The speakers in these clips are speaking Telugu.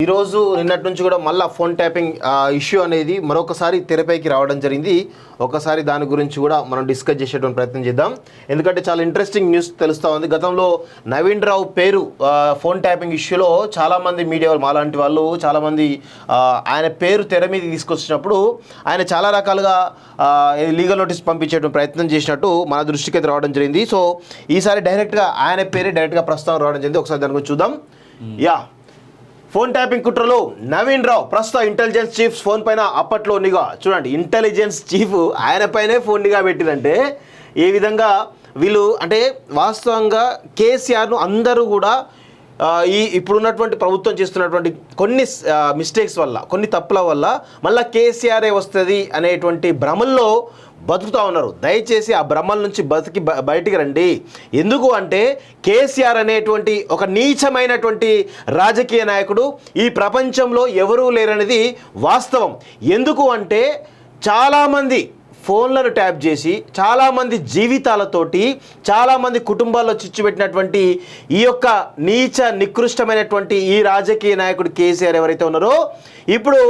ఈరోజు నిన్నటి నుంచి కూడా మళ్ళీ ఫోన్ ట్యాపింగ్ ఇష్యూ అనేది మరొకసారి తెరపైకి రావడం జరిగింది. ఒకసారి దాని గురించి కూడా మనం డిస్కస్ చేసేటువంటి ప్రయత్నం చేద్దాం. ఎందుకంటే చాలా ఇంట్రెస్టింగ్ న్యూస్ తెలుస్తూ ఉంది. గతంలో నవీన్ రావు పేరు ఫోన్ ట్యాపింగ్ ఇష్యూలో చాలామంది మీడియా వాళ్ళు మాలాంటి వాళ్ళు చాలామంది ఆయన పేరు తెర మీద తీసుకొచ్చినప్పుడు ఆయన చాలా రకాలుగా లీగల్ నోటీస్ పంపించేటువంటి ప్రయత్నం చేసినట్టు మన దృష్టికి అయితే రావడం జరిగింది. సో ఈసారి డైరెక్ట్గా ఆయన పేరే డైరెక్ట్గా ప్రస్తావన రావడం జరిగింది. ఒకసారి దాని గురించి చూద్దాం. ఫోన్ ట్యాపింగ్ కుట్రలో నవీన్ రావు ప్రస్తుత ఇంటెలిజెన్స్ చీఫ్ ఫోన్ పైన అప్పట్లో నిఘా. చూడండి, ఇంటెలిజెన్స్ చీఫ్ ఆయన పైనే ఫోన్ నిఘా పెట్టిరంటే ఏ విధంగా వీళ్ళు అంటే వాస్తవంగా కేసీఆర్ను అందరూ కూడా ఇప్పుడున్నటువంటి ప్రభుత్వం చేస్తున్నటువంటి కొన్ని మిస్టేక్స్ వల్ల, కొన్ని తప్పుల వల్ల మళ్ళీ కేసీఆరే వస్తుంది అనేటువంటి భ్రమల్లో బతుకుతూ ఉన్నారు. దయచేసి ఆ భ్రమల నుంచి బయటికి రండి. ఎందుకు అంటే కేసీఆర్ అనేటువంటి ఒక నీచమైనటువంటి రాజకీయ నాయకుడు ఈ ప్రపంచంలో ఎవరూ లేరనేది వాస్తవం. ఎందుకు అంటే చాలామంది ఫోన్లను ట్యాప్ చేసి చాలామంది జీవితాలతోటి చాలామంది కుటుంబాల్లో చిచ్చుపెట్టినటువంటి ఈ యొక్క నీచ నికృష్టమైనటువంటి ఈ రాజకీయ నాయకుడు కేసీఆర్ ఎవరైతే ఉన్నారో ఇప్పుడు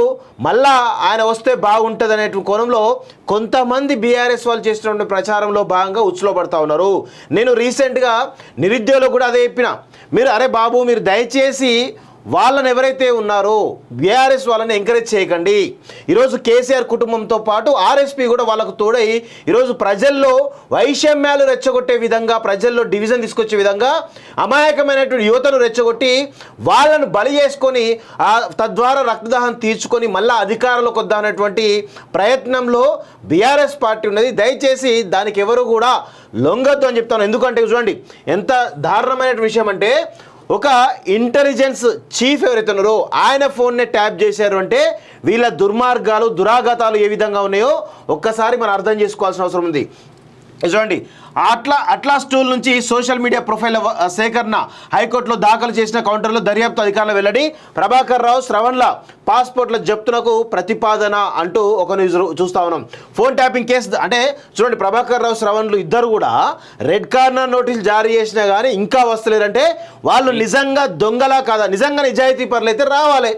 మళ్ళా ఆయన వస్తే బాగుంటుంది అనేటువంటి కోణంలో కొంతమంది బీఆర్ఎస్ వాళ్ళు చేస్తున్న ప్రచారంలో భాగంగా ఉచ్చులో పడుతూ ఉన్నారు. నేను రీసెంట్గా నిరుద్యోగులు కూడా అదే చెప్పిన, మీరు అరే బాబు మీరు దయచేసి వాళ్ళని ఎవరైతే ఉన్నారో బీఆర్ఎస్ వాళ్ళని ఎంకరేజ్ చేయకండి. ఈరోజు కేసీఆర్ కుటుంబంతో పాటు ఆర్ఎస్పీ కూడా వాళ్ళకు తోడై ఈరోజు ప్రజల్లో వైషమ్యాలు రెచ్చగొట్టే విధంగా, ప్రజల్లో డివిజన్ తీసుకొచ్చే విధంగా అమాయకమైనటువంటి యువతను రెచ్చగొట్టి వాళ్ళను బలి చేసుకొని తద్వారా రక్తదాహం తీర్చుకొని మళ్ళీ అధికారంలోకి వద్దామనేటువంటి ప్రయత్నంలో బీఆర్ఎస్ పార్టీ ఉన్నది. దయచేసి దానికి ఎవరు కూడా లొంగొద్దు అని చెప్తాను. ఎందుకంటే చూడండి ఎంత దారుణమైన విషయం అంటే ఒక ఇంటెలిజెన్స్ చీఫ్ ఎవరైతే ఉన్నారో ఆయన ఫోన్నే ట్యాప్ చేశారు అంటే వీళ్ళ దుర్మార్గాలు దురాఘాతాలు ఏ విధంగా ఉన్నాయో ఒక్కసారి మనం అర్థం చేసుకోవాల్సిన అవసరం ఉంది. చూడండి, అట్లాస్ టూల్ నుంచి సోషల్ మీడియా ప్రొఫైల్ సేకరణ హైకోర్టులో దాఖలు చేసిన కౌంటర్లో దర్యాప్తు అధికారుల వెల్లడి. ప్రభాకర్ రావు శ్రవణ్ల పాస్పోర్ట్ల జప్తునకు ప్రతిపాదన అంటూ ఒక న్యూస్ చూస్తా ఉన్నాం. ఫోన్ ట్యాపింగ్ కేసు అంటే చూడండి, ప్రభాకర్ రావు శ్రవణ్లు ఇద్దరు కూడా రెడ్ కార్నర్ నోటీసులు జారీ చేసినా కానీ ఇంకా వస్తలేరంటే వాళ్ళు నిజంగా దొంగలా కాదా, నిజంగా నిజాయితీ పరులు అయితే రావాలి.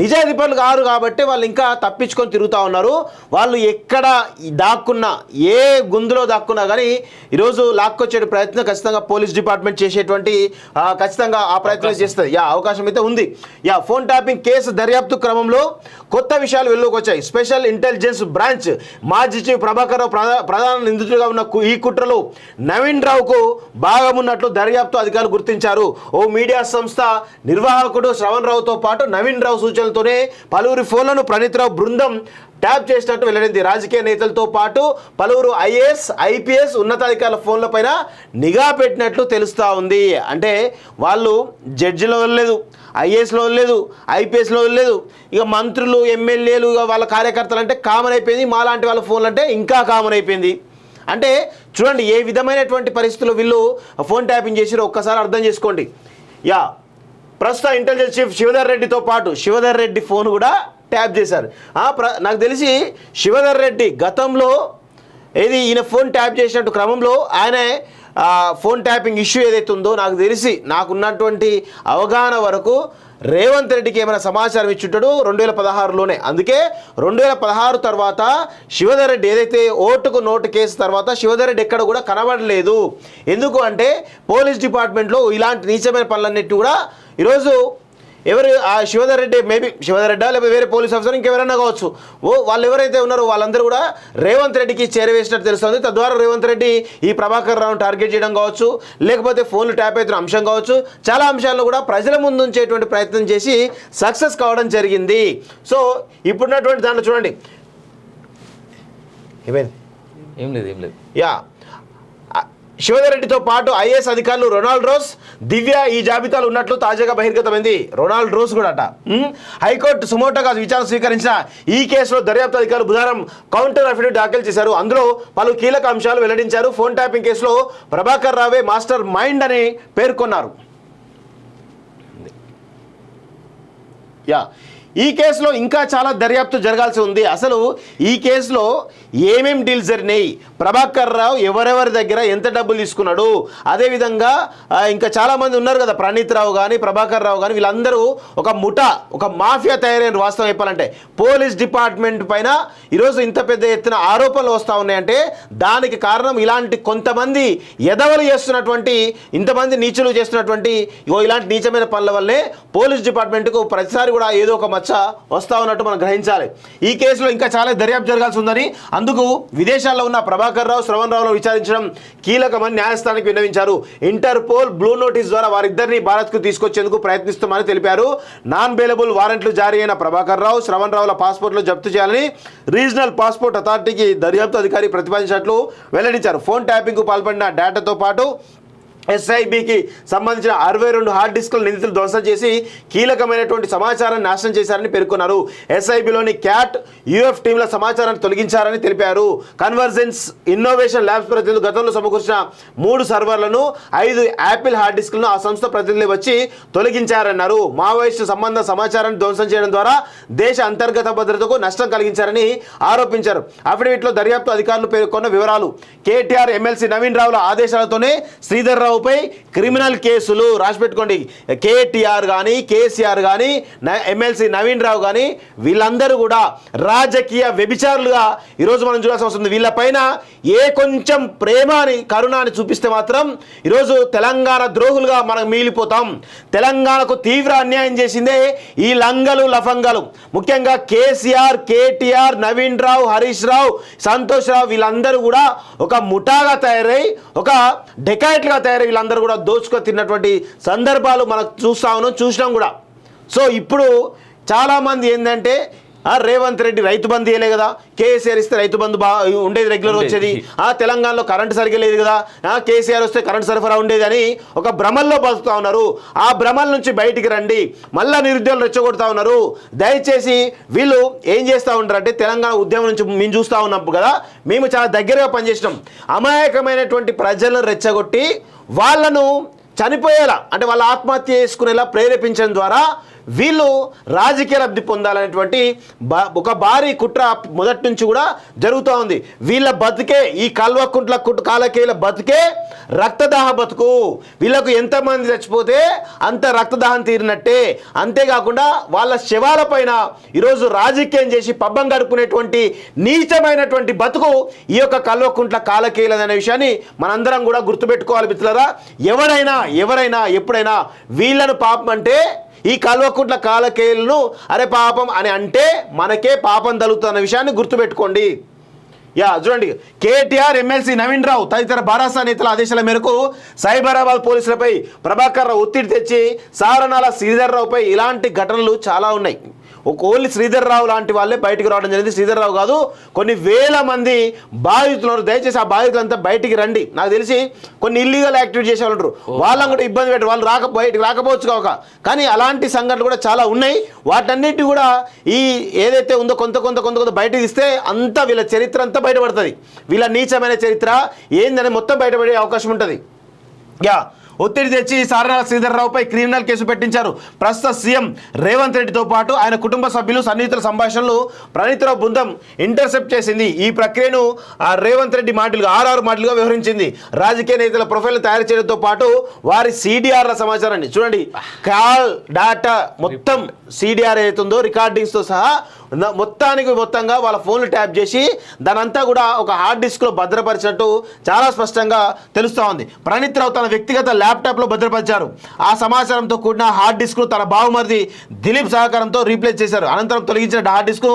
నిజాయితీ పనులు కారు కాబట్టి వాళ్ళు ఇంకా తప్పించుకొని తిరుగుతూ ఉన్నారు. వాళ్ళు ఎక్కడ దాక్కున్నా, ఏ గుందులో దాక్కున్నా కానీ ఈరోజు లాక్కొచ్చే ప్రయత్నం ఖచ్చితంగా పోలీస్ డిపార్ట్మెంట్ చేసేటువంటి ఖచ్చితంగా ఆ ప్రయత్నం చేస్తుంది. అవకాశం అయితే ఉంది. ఫోన్ ట్యాపింగ్ కేసు దర్యాప్తు క్రమంలో కొత్త విషయాలు వెలుగులోకి వచ్చాయి. స్పెషల్ ఇంటెలిజెన్స్ బ్రాంచ్ మాజీ చీఫ్ ప్రభాకర్ రావు ప్రధాన నిందితుడిగా ఉన్న ఈ కుట్రలో నవీన్ రావుకు భాగమున్నట్లు దర్యాప్తు అధికారులు గుర్తించారు. ఓ మీడియా సంస్థ నిర్వాహకుడు శ్రవణ్ రావుతో పాటు నవీన్ రావు సూచనలతోనే పలువురి ఫోన్లను ప్రణీత్ రావు బృందం ట్యాప్ చేసినట్టు వెల్లడింది. రాజకీయ నేతలతో పాటు పలువురు ఐఏఎస్ ఐపీఎస్ ఉన్నతాధికారుల ఫోన్లపైన నిఘా పెట్టినట్లు తెలుస్తూ ఉంది. అంటే వాళ్ళు జడ్జిలో లేదు, ఐఏఎస్లో లేదు, ఐపీఎస్లో లేదు, ఇక మంత్రులు ఎమ్మెల్యేలు వాళ్ళ కార్యకర్తలు అంటే కామన్ అయిపోయింది. మాలాంటి వాళ్ళ ఫోన్లు అంటే ఇంకా కామన్ అయిపోయింది. అంటే చూడండి ఏ విధమైనటువంటి పరిస్థితుల్లో వీళ్ళు ఫోన్ ట్యాపింగ్ చేసిరో ఒక్కసారి అర్థం చేసుకోండి. ప్రస్తుత ఇంటెలిజెన్స్ చీఫ్ శివధర్ రెడ్డితో పాటు శివధర్ రెడ్డి ఫోన్ కూడా ట్యాప్ చేశారు. నాకు తెలిసి శివధర్ రెడ్డి గతంలో ఈయన ఫోన్ ట్యాప్ చేసినట్టు క్రమంలో ఆయన ఫోన్ ట్యాపింగ్ ఇష్యూ ఏదైతే ఉందో నాకు తెలిసి నాకున్నటువంటి అవగాహన వరకు రేవంత్ రెడ్డికి ఏమైనా సమాచారం ఇచ్చుంటాడు 2016లోనే. అందుకే 2016 తర్వాత శివధర్ రెడ్డి ఏదైతే ఓటుకు నోటు కేసు తర్వాత శివధర్ రెడ్డి ఎక్కడ కూడా కనబడలేదు. ఎందుకు అంటే పోలీస్ డిపార్ట్మెంట్లో ఇలాంటి నీచమైన పనులన్నిటి కూడా ఈరోజు ఎవరు ఆ శివధర్ రెడ్డి, మేబీ శివధర్ రెడ్డా లేకపోతే వేరే పోలీస్ ఆఫీసర్ ఇంకెవరైనా కావచ్చు, వాళ్ళు ఎవరైతే ఉన్నారో వాళ్ళందరూ కూడా రేవంత్ రెడ్డికి చేరవేసినట్టు తెలుస్తుంది. తద్వారా రేవంత్ రెడ్డి ఈ ప్రభాకర్ రావును టార్గెట్ చేయడం కావచ్చు, లేకపోతే ఫోన్లు ట్యాప్ అవుతున్న అంశం కావచ్చు, చాలా అంశాలను కూడా ప్రజల ముందు ఉంచేటువంటి ప్రయత్నం చేసి సక్సెస్ కావడం జరిగింది. సో ఇప్పుడున్నటువంటి దాంట్లో చూడండి ఏం లేదు శివధర్ రెడ్డితో పాటు ఐఏఎస్ అధికారులు రొనాల్డ్ రోస్, దివ్య ఈ జాబితాలో ఉన్నట్లు తాజాగా బహిర్గతమైంది. రొనాల్డ్ రోస్ కూడా హైకోర్టు సుమోటోగా విచారణ స్వీకరించిన ఈ కేసులో దర్యాప్తు అధికారులు బుధవారం కౌంటర్ అఫిడవిట్ దాఖలు చేశారు. అందులో పలు కీలక అంశాలు వెల్లడించారు. ఫోన్ ట్యాపింగ్ కేసులో ప్రభాకర్ రావే మాస్టర్ మైండ్ అని పేర్కొన్నారు. ఈ కేసులో ఇంకా చాలా దర్యాప్తు జరగాల్సి ఉంది. అసలు ఈ కేసులో ఏమేం డీల్స్ జరిగినాయి, ప్రభాకర్ రావు ఎవరెవరి దగ్గర ఎంత డబ్బులు తీసుకున్నాడు, అదేవిధంగా ఇంకా చాలామంది ఉన్నారు కదా, ప్రణీత్ రావు కానీ ప్రభాకర్ రావు కానీ, వీళ్ళందరూ ఒక ముఠా, ఒక మాఫియా తయారైన. వాస్తవం చెప్పాలంటే పోలీస్ డిపార్ట్మెంట్ పైన ఈరోజు ఇంత పెద్ద ఎత్తున ఆరోపణలు వస్తూ ఉన్నాయంటే దానికి కారణం ఇలాంటి కొంతమంది ఎదవలు చేస్తున్నటువంటి, ఇంతమంది నీచులు చేస్తున్నటువంటి ఇలాంటి నీచమైన పనుల వల్లే పోలీస్ డిపార్ట్మెంట్కు ప్రతిసారి కూడా ఏదో ఒక వస్తా ఉన్నట్టు మనం గ్రహించాలి. ఈ కేసులో ఇంకా చాలా దర్యాప్తు జరగాల్సి ఉందని, అందుకు విదేశాల్లో ఉన్న ప్రభాకర్ రావు, శ్రవణ్ రావును విచారించడం కీలకమని న్యాయస్థానానికి విన్నవించారు. ఇంటర్పోల్ బ్లూ నోటీస్ ద్వారా వారిద్దరిని భారత్కు తీసుకొచ్చేందుకు ప్రయత్నిస్తామని తెలిపారు. నాన్ బెయిలబుల్ వారెంట్లు జారీ అయిన ప్రభాకర్ రావు, శ్రవణ్ రావుల పాస్పోర్ట్లు జప్తు చేయాలని రీజనల్ పాస్పోర్ట్ అథారిటీకి దర్యాప్తు అధికారి ప్రతిపాదించినట్లు వెల్లడించారు. ఫోన్ ట్యాపింగ్కు పాల్పడిన డేటాతో పాటు ఎస్ఐబికి సంబంధించిన 62 హార్డ్ డిస్క్లు నిందితులు ధ్వంసం చేసి కీలకమైనటువంటి సమాచారాన్ని నాశనం చేశారని పేర్కొన్నారు. ఎస్ఐబిలోని క్యాట్, యూఎఫ్ టీంల సమాచారాన్ని తొలగించారని తెలిపారు. కన్వర్జెన్స్ ఇన్నోవేషన్ ల్యాబ్స్ ప్రతినిధులు గతంలో సమకూర్చిన 3 సర్వర్లను, 5 యాపిల్ హార్డ్ డిస్క్లను ఆ సంస్థ ప్రతినిధులు వచ్చి తొలగించారన్నారు. మావోయిస్టు సంబంధ సమాచారాన్ని ధ్వంసం చేయడం ద్వారా దేశ అంతర్గత భద్రతకు నష్టం కలిగించారని ఆరోపించారు. అఫిడవిట్లో దర్యాప్తు అధికారులు పేర్కొన్న వివరాలు: కేటీఆర్, ఎమ్మెల్సీ నవీన్ రావుల ఆదేశాలతోనే శ్రీధర్ రావు పై క్రిమినల్ కేసులు రాసి పెట్టుకోండి. కేటీఆర్ కానీ, కేసీఆర్ కానీ, ఎమ్మెల్సీ నవీన్ రావు కానీ వీళ్ళందరూ కూడా రాజకీయ వ్యభిచారులుగా ఈరోజు మనం చూడాల్సి వస్తుంది. వీళ్ళపైన ఏ కొంచెం ప్రేమ అని, కరుణ అని చూపిస్తే మాత్రం ఈరోజు తెలంగాణ ద్రోహులుగా మనం మిగిలిపోతాం. తెలంగాణకు తీవ్ర అన్యాయం చేసిందే ఈ లంగలు, లఫంగలు. ముఖ్యంగా కేసీఆర్, కేటీఆర్, నవీన్ రావు, హరీష్ రావు, సంతోష్ రావు వీళ్ళందరూ కూడా ఒక ముఠాగా తయారై, ఒక డెకాయిట్లుగా తయారై వీళ్ళందరూ కూడా దోచుకో తిన్నటువంటి సందర్భాలు మనం చూసినాం కూడా. సో ఇప్పుడు చాలామంది ఏంటంటే రేవంత్ రెడ్డి రైతు బంధు ఇవ్వలే కదా, కేసీఆర్ ఇస్తే రైతు బంధు ఉండేది, రెగ్యులర్ వచ్చేది, తెలంగాణలో కరెంటు సరిగ్గా లేదు కదా, కేసీఆర్ వస్తే కరెంటు సరఫరా ఉండేది అని ఒక భ్రమల్లో బతుకుతా ఉన్నారు. ఆ భ్రమల నుంచి బయటికి రండి. మళ్ళా నిరుద్యోగులు రెచ్చగొడతా ఉన్నారు. దయచేసి వీళ్ళు ఏం చేస్తూ ఉంటారంటే, తెలంగాణ ఉద్యమం నుంచి మేము చూస్తూ ఉన్నప్పుడు కదా, మేము చాలా దగ్గరగా పనిచేసినాం. అమాయకమైనటువంటి ప్రజలను రెచ్చగొట్టి వాళ్ళను చనిపోయేలా, అంటే వాళ్ళ ఆత్మహత్య చేసుకునేలా ప్రేరేపించడం ద్వారా వీళ్ళు రాజకీయ లబ్ధి పొందాలనేటువంటి ఒక భారీ కుట్ర మొదటి నుంచి కూడా జరుగుతూ ఉంది. వీళ్ళ బతుకే, ఈ కల్వకుంట్ల కాలకేయుల బతుకే రక్తదాహ బతుకు. వీళ్ళకు ఎంతమంది చచ్చిపోతే అంత రక్తదాహం తీరినట్టే. అంతేకాకుండా వాళ్ళ శవాల పైన ఈరోజు రాజకీయం చేసి పబ్బం గడుపుకునేటువంటి నీచమైనటువంటి బతుకు ఈ యొక్క కల్వకుంట్ల కాలకేయులదనే విషయాన్ని మనందరం కూడా గుర్తుపెట్టుకోవాలి మిత్రులారా. ఎవరైనా ఎప్పుడైనా వీళ్ళను పాపం అంటే, ఈ కల్వకుంట్ల కాలకేయులను అరే పాపం అని అంటే మనకే పాపం తగులుతున్న విషయాన్ని గుర్తుపెట్టుకోండి. చూడండి, కేటీఆర్, ఎమ్మెల్సీ నవీన్ రావు తదితర బారాసా నేతల ఆదేశాల మేరకు సైబరాబాద్ పోలీసులపై ప్రభాకర్ రావు ఒత్తిడి తెచ్చి సారణాల శ్రీధర్ రావుపై ఇలాంటి ఘటనలు చాలా ఉన్నాయి. ఓన్లీ శ్రీధర్ రావు లాంటి వాళ్ళే బయటికి రావడం జరిగింది. శ్రీధర్ రావు కాదు, కొన్ని వేల మంది బాధితులు. దయచేసి ఆ బాధితులంతా బయటికి రండి. నాకు తెలిసి కొన్ని ఇల్లీగల్ యాక్టివిటీ చేసే వాళ్ళు ఉంటారు, వాళ్ళని కూడా ఇబ్బంది పెట్టారు. వాళ్ళు బయటికి రాకపోవచ్చు కాక, కానీ అలాంటి సంఘటనలు కూడా చాలా ఉన్నాయి. వాటన్నిటి కూడా ఈ ఏదైతే ఉందో కొంత బయటకు ఇస్తే అంతా వీళ్ళ చరిత్ర అంతా బయటపడుతుంది. వీళ్ళ నీచమైన చరిత్ర ఏందని మొత్తం బయటపడే అవకాశం ఉంటుంది. ఒత్తిడి తెచ్చి సారణాల శ్రీధర్ రావుపై క్రిమినల్ కేసు పెట్టించారు. ప్రస్తుత సీఎం రేవంత్ రెడ్డితో పాటు ఆయన కుటుంబ సభ్యులు, సన్నిహితుల సంభాషణలు ప్రణీత్ రావు బృందం ఇంటర్సెప్ట్ చేసింది. ఈ ప్రక్రియను రేవంత్ రెడ్డి మాటలుగా 6 మాటలుగా వ్యవహరించింది. రాజకీయ నేతల ప్రొఫైల్ తయారు చేయడంతో పాటు వారి CDRల సమాచారాన్ని చూడండి, కాల్ డాటా మొత్తం CDR ఏదైతుందో రికార్డింగ్స్తో సహా మొత్తంగా వాళ్ళ ఫోన్లు ట్యాప్ చేసి దానంతా కూడా ఒక హార్డ్ డిస్క్లో భద్రపరిచినట్టు చాలా స్పష్టంగా తెలుస్తూ ఉంది. ప్రణీత్ రావు తన వ్యక్తిగత ల్యాప్టాప్లో భద్రపరిచారు. ఆ సమాచారంతో కూడిన హార్డ్ డిస్క్ను తన బావమరిది దిలీప్ సహకారంతో రీప్లేస్ చేశారు. అనంతరం తొలగించిన హార్డ్ డిస్క్ను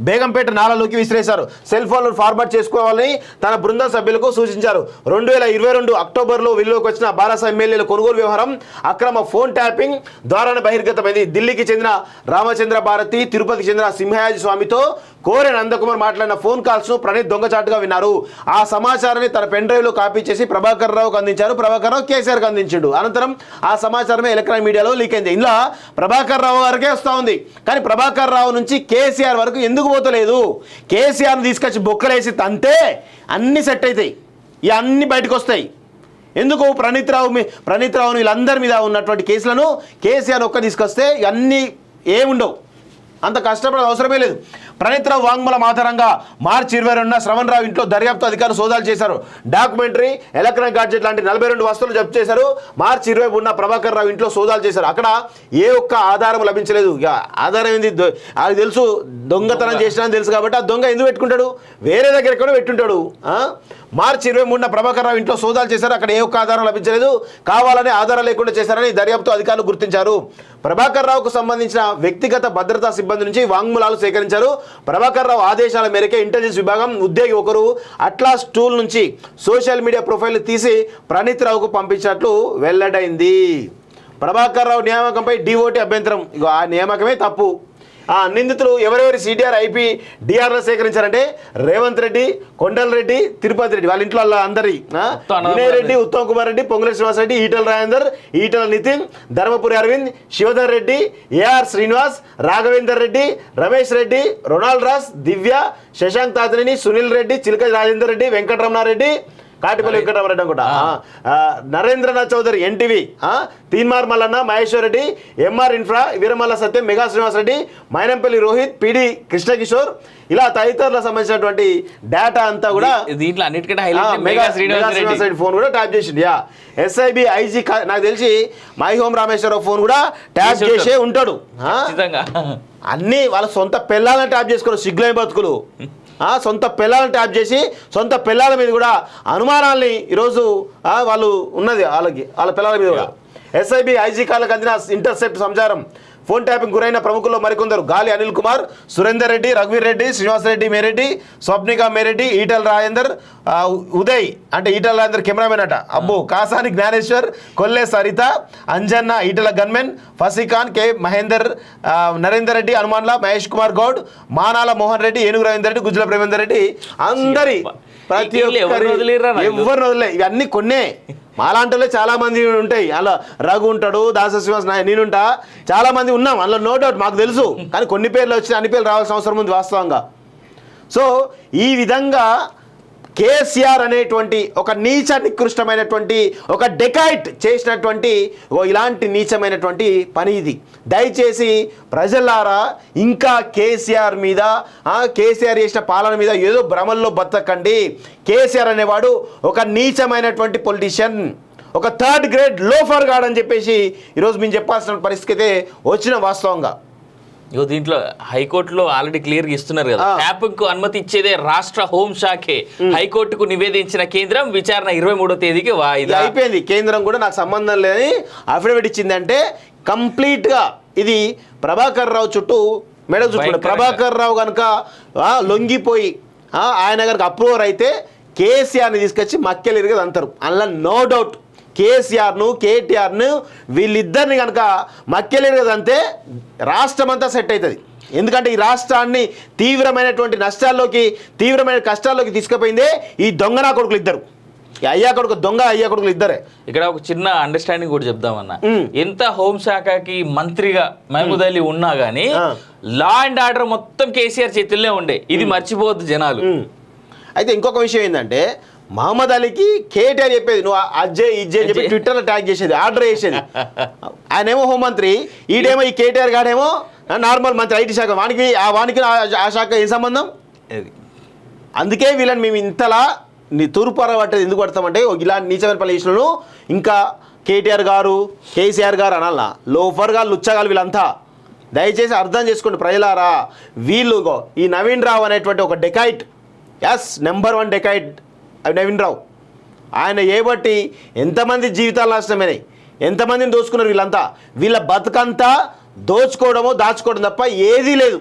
బేగంపేట నాలాలోకి విసిరేశారు. సెల్ ఫోన్లను ఫార్మాట్ చేసుకోవాలని తన బృందం సభ్యులకు సూచించారు. 2022 అక్టోబర్లో వెలుగులోకి వచ్చిన బారాసా ఎమ్మెల్యేల కొనుగోలు వ్యవహారం అక్రమ ఫోన్ ట్యాపింగ్ ద్వారానే బహిర్గతమైంది. ఢిల్లీకి చెందిన రామచంద్ర భారతి, తిరుపతికి చెందిన సింహయాజీ స్వామితో కోరె నందకుమార్ మాట్లాడిన ఫోన్ కాల్స్ ను ప్రణీత్ దొంగచాటుగా విన్నారు. ఆ సమాచారాన్ని తన పెన్ డ్రైవ్ లో కాపీ చేసి ప్రభాకర్ రావుకు అందించారు. ప్రభాకర్ రావు కేసీఆర్కి అందించాడు. అనంతరం ఆ సమాచారమే ఎలక్ట్రానిక్ మీడియాలో లీక్ అయింది. ఇలా ప్రభాకర్ రావు వరకే వస్తూ ఉంది, కానీ ప్రభాకర్ రావు నుంచి కేసీఆర్ వరకు ఎందుకు పోతలేదు? కేసీఆర్ని తీసుకొచ్చి బొక్కలేసి తంతే అన్ని సెట్ అవుతాయి, ఇవన్నీ బయటకు వస్తాయి. ఎందుకు? ప్రణీత్ రావుని వీళ్ళందరి మీద ఉన్నటువంటి కేసులను కేసీఆర్ ఒక్క తీసుకొస్తే ఇవన్నీ ఏముండవు. అంత కష్టపడే అవసరమే లేదు. ప్రణీత్ రావు వాంగ్మూలం ఆధారంగా మార్చి 22న శ్రవణ్ రావు ఇంట్లో దర్యాప్తు అధికారులు సోదాలు చేశారు. డాక్యుమెంటరీ, ఎలక్ట్రానిక్ గాడ్జెట్ లాంటి 42 వస్తువులు జప్తు చేశారు. మార్చి 23న ప్రభాకర్ రావు ఇంట్లో సోదాలు చేశారు. అక్కడ ఏ ఒక్క ఆధారం లభించలేదు. ఇక ఆధారం ఏంది, అది తెలుసు, దొంగతనం చేసినా తెలుసు కాబట్టి ఆ దొంగ ఎందుకు పెట్టుకుంటాడు, వేరే దగ్గర ఎక్కడో పెట్టుంటాడు. మార్చి 23న ప్రభాకర్ రావు ఇంట్లో సోదాలు చేశారు. అక్కడ ఏ ఒక్క ఆధారం లభించలేదు. కావాలని ఆధారం లేకుండా చేశారని దర్యాప్తు అధికారులు గుర్తించారు. ప్రభాకర్ రావుకు సంబంధించిన వ్యక్తిగత భద్రతా సిబ్బంది నుంచి వాంగ్మూలాలు సేకరించారు. ప్రభాకర్ రావు ఆదేశాల మేరకే ఇంటెలిజెన్స్ విభాగం ఉద్యోగి ఒకరు అట్లాస్ టూల్ నుంచి సోషల్ మీడియా ప్రొఫైల్ తీసి ప్రణీత్ రావుకు పంపించినట్లు వెల్లడైంది. ప్రభాకర్ రావు నియామకంపై డిఓటి అభ్యంతరం. ఇగో ఆ నియామకమే తప్పు. నిందితులు ఎవరెవరి సిడిఆర్, ఐపీ, డిఆర్లో సేకరించారంటే రేవంత్ రెడ్డి, కొండల్ రెడ్డి, తిరుపతి రెడ్డి, వాళ్ళ ఇంట్లో అందరి Vinay Reddy, Uttam Kumar Reddy, Ponguleti Srinivas Reddy, Etela Rajender, Etela Nitin, Dharmapuri Arvind, Shivadhar Reddy, AR Srinivas, Raghavender Reddy, Ramesh Reddy, Ronald Ross, Divya, Shashank Tatineni, Sunil Reddy, Chilaka Rajender Reddy, Venkataramana Reddy, Katipalli Venkatarama Reddy అనుకుంటా, Narendranath Chowdary, NTV, Teenmaar Mallanna, Maheshwar Reddy, MR Infra, Veeramalla Satyam, Mega Srinivas Reddy, Mynampally Rohit, పిడి కృష్ణకిషోర్, ఇలా తదితరులకు సంబంధించినటువంటి డేటా అంతా కూడా దీంట్లో అన్నిటికంటే మెగా శ్రీనివాస్ రెడ్డి ఫోన్ కూడా ట్యాప్ చేసింది. ఎస్ఐబి ఐజీ నాకు తెలిసి మైహోం రామేశ్వరరావు ఫోన్ కూడా ట్యాప్ చేసే ఉంటాడు. అన్నీ వాళ్ళ సొంత పిల్లలని ట్యాప్ చేసుకోరు సిగ్గులేని బతుకులు. సొంత పిల్లలను ట్యాప్ చేసి సొంత పిల్లల మీద కూడా అనుమానాల్ని ఈరోజు వాళ్ళు ఉన్నది వాళ్ళ పిల్లల మీద కూడా. ఎస్ఐబి ఐజీ కాళ్ళకు అందిన ఇంటర్సెప్ట్ సమాచారం. ఫోన్ ట్యాపింగ్ గురైన ప్రముఖుల్లో మరికొందరు గాలి అనిల్ కుమార్, సురేందర్ రెడ్డి, రఘువీర్ రెడ్డి, శ్రీనివాస్ రెడ్డి మేరెడ్డి, స్వప్నిక మేరెడ్డి, ఈటల రాజేందర్, ఉదయ్ అంటే ఈటల రాజేందర్ కెమెరామెన్ అట, అబ్బో, కాసాని జ్ఞానేశ్వర్, కొల్లె సరిత, అంజన్న, ఈటల గన్మెన్, ఫసీఖాన్, కె మహేందర్, నరేందర్ రెడ్డి, హనుమాన్లా, మహేష్ కుమార్ గౌడ్, మానాల మోహన్ రెడ్డి, ఏనుగు రవీందర్ రెడ్డి, గుజ్జల ప్రేమేందర్ రెడ్డి, అందరి ప్రతి ఒక్కరు ఎవరిని వదిలే. ఇవన్నీ కొన్నే, మాలాంటిలో చాలా మంది ఉంటాయి. అలా రఘు ఉంటాడు, దాస శ్రీనివాస్, నేనుంటా, చాలా మంది ఉన్నాం అందులో, నో డౌట్ మాకు తెలుసు. కానీ కొన్ని పేర్లు వచ్చి అన్ని పేర్లు రావాల్సిన అవసరం ఉంది వాస్తవంగా. సో ఈ విధంగా కేసీఆర్ అనేటువంటి ఒక నీచ నికృష్టమైనటువంటి ఒక డెకాయిట్ చేసినటువంటి ఇలాంటి నీచమైనటువంటి పని ఇది. దయచేసి ప్రజలారా ఇంకా కేసీఆర్ మీద, కేసీఆర్ చేసిన పాలన మీద ఏదో భ్రమల్లో బతకండి. కేసీఆర్ అనేవాడు ఒక నీచమైనటువంటి పొలిటీషియన్, ఒక థర్డ్ గ్రేడ్ లోఫర్ గాడ్ అని చెప్పేసి ఈరోజు మేము చెప్పాల్సిన పరిస్థితి వచ్చిన వాస్తవంగా. దీంట్లో హైకోర్టులో ఆల్రెడీ క్లియర్ గా ఇస్తున్నారు కదా, ట్యాపింగ్ కు అనుమతి ఇచ్చేదే రాష్ట్ర హోంశాఖే. హైకోర్టుకు నివేదించిన కేంద్రం విచారణ 23వ తేదీకి వాయిదా అయిపోయింది. కేంద్రం కూడా నాకు సంబంధం లేని అఫిడవిట్ ఇచ్చిందంటే కంప్లీట్ గా ఇది ప్రభాకర్ రావు చుట్టూ మెడ చుట్టూ. ప్రభాకర్ రావు కనుక లొంగిపోయి ఆయన కనుక అప్రూవర్ అయితే కేసీఆర్ని తీసుకొచ్చి మక్కెలిరిగదు అంటారు. అందులో నో డౌట్ కేసీఆర్ను, కేటీఆర్ను, వీళ్ళిద్దరిని కనుక మక్కెలేదంతే రాష్ట్రం అంతా సెట్ అవుతుంది. ఎందుకంటే ఈ రాష్ట్రాన్ని తీవ్రమైనటువంటి నష్టాల్లోకి, తీవ్రమైన కష్టాల్లోకి తీసుకుపోయిందే ఈ దొంగ నా కొడుకులు ఇద్దరు. అయ్యా కొడుకు దొంగ, అయ్యా కొడుకులు ఇద్దరే. ఇక్కడ ఒక చిన్న అండర్స్టాండింగ్ కూడా చెప్దామన్నా, ఎంత హోంశాఖకి మంత్రిగా మహమూద్ అలీ ఉన్నా గానీ లా అండ్ ఆర్డర్ మొత్తం కేసీఆర్ చేతుల్లో ఉండే, ఇది మర్చిపోవద్దు జనాలు. అయితే ఇంకొక విషయం ఏంటంటే మహమ్మద్ అలీకి కేటీఆర్ చెప్పేది నువ్వు అజ్జే ఇజ్జే అని చెప్పి ట్విట్టర్లో ట్యాగ్ చేసేది, ఆర్డర్ చేసేది. ఆయనేమో హోంమంత్రి, ఈడేమో ఈ కేటీఆర్ గాడేమో నార్మల్ మంత్రి, ఐటీ శాఖ. వానికి ఆ శాఖ ఏం సంబంధం? అందుకే వీళ్ళని మేము ఇంతలా తూర్పార పట్టేది ఎందుకు పడతామంటే ఇలాంటి నీచమైన పని చేసినను ఇంకా కేటీఆర్ గారు, కేసీఆర్ గారు అనాలా, లోఫర్ గారు, లుచ్చగాలు వీళ్ళంతా. దయచేసి అర్థం చేసుకోండి ప్రజలారా. వీళ్ళు ఈ నవీన్ రావు అనేటువంటి ఒక డెకాయిట్, నెంబర్ 1 డెకాయిట్ నవీన్ రావు. ఆయన ఏబట్టి ఎంతమంది జీవితాలు నాశనమైనాయి, ఎంతమందిని దోచుకున్నారు వీళ్ళంతా. వీళ్ళ బతుకంతా దోచుకోవడమో దాచుకోవడం తప్ప ఏదీ లేదు.